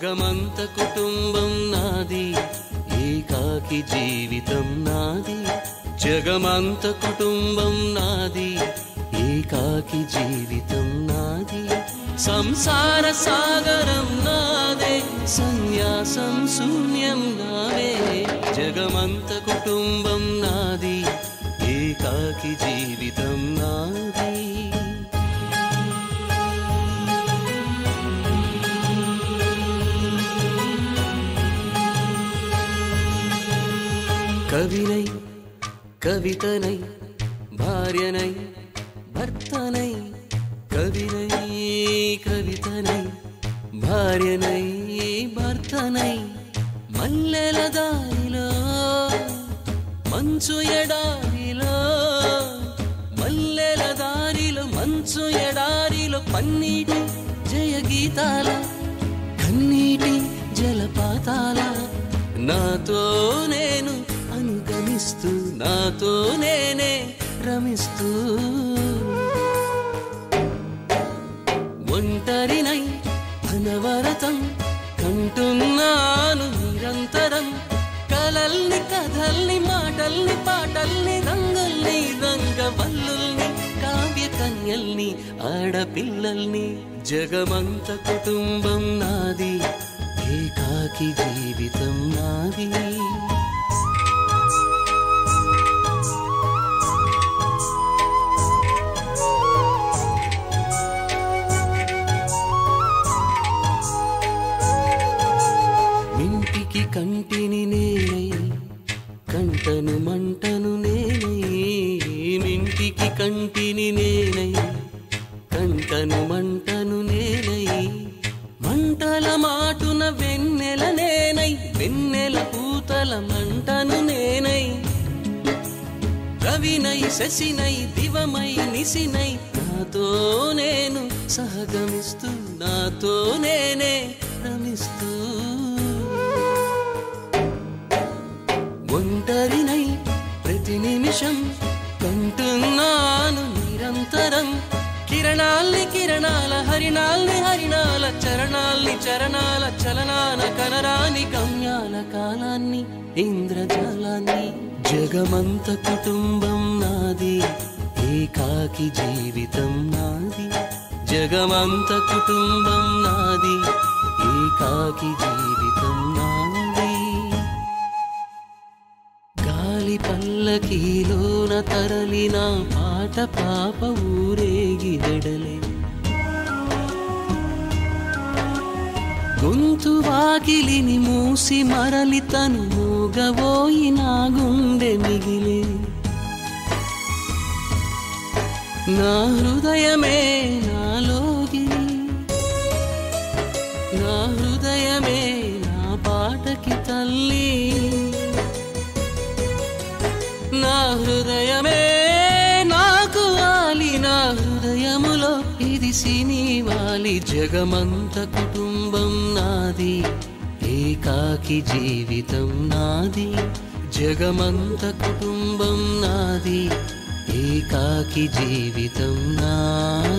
జగమంత కుటుంబం నాది, ఏకాకి జీవితం నాది. జగమంత కుటుంబం నాది, ఏకాకి జీవితం నాది. సంసార సాగరం నాదే, సన్యాసం శూన్యం నావే. జగమంత కుటుంబం నాది, ఏకాకి జీవితం నాది. కవినై కవితనై భార్యనై భర్తనై, కవినై కవితనై భార్యనై భర్తనై. మల్లెల దారిలో మంచు ఎడారిలో, మల్లెల దారిలో మంచు ఎడారిలో, పన్నీటి జయ గీతాల కన్నీటి జలపాతాల. నాతో నేను అనుగమిస్తూ, నాతో నేనే రమిస్తూ, ఒంటరినై అనవరతం కంటున్నాను నిరంతరం. కలల్ని కథల్ని మాటల్ని పాటల్ని రంగుల్ని రంగవల్లుల్ని కావ్య కన్యల్ని ఆడపిల్లల్ని. జగమంత కుటుంబం నాది, ఏకాకి జీవితం నాది. మింటికి కంటిని నేనై, కంటను మంటను నేనై. మింటికి కంటిని నేనై, కంటను మంటను నేనై. మంటల మాటున వెన్నెల నేనై, వెన్నెల పూతల మంటను నేనై. రవినై శశినై దివమై నిశినై, నాతో నేను సహగమిస్తూ, నాతో నేనే రమిస్తూ. ఒంటరినై ప్రతి నిమిషం కంటున్నాను నిరంతరం. కిరణాల్ని కిరణాల హరిణాల్ని హరిణాల, చరణాల్ని చరణాల చలనాన కనరాని గమ్యాల కాలాన్ని ఇంద్రజాలాన్ని. జగమంత కుటుంబం నాది, ఏకాకి జీవితం నాది. జగమంత కుటుంబం నాది, ఏకాకి జీవితం నాది. గాలి పల్లకీలోన తరలిన పాట పాప ఊరేగి వెడలే. గొంతు వాకిలిని మూసి మరలి తను మూగబోయి నా గుండె మిగిలే. నా హృదయమే నాలోగిలి, నా హృదయమే నా పాటకి తల్లి. నా హృదయమే నాకు వాలి, నా హృదయములో ఇది సినివాలి. జగమంత కుటుంబం నాది, ఏకాకి జీవితం నాది. జగమంత కుటుంబం నాది, ఏకాకి జీవితం నాది.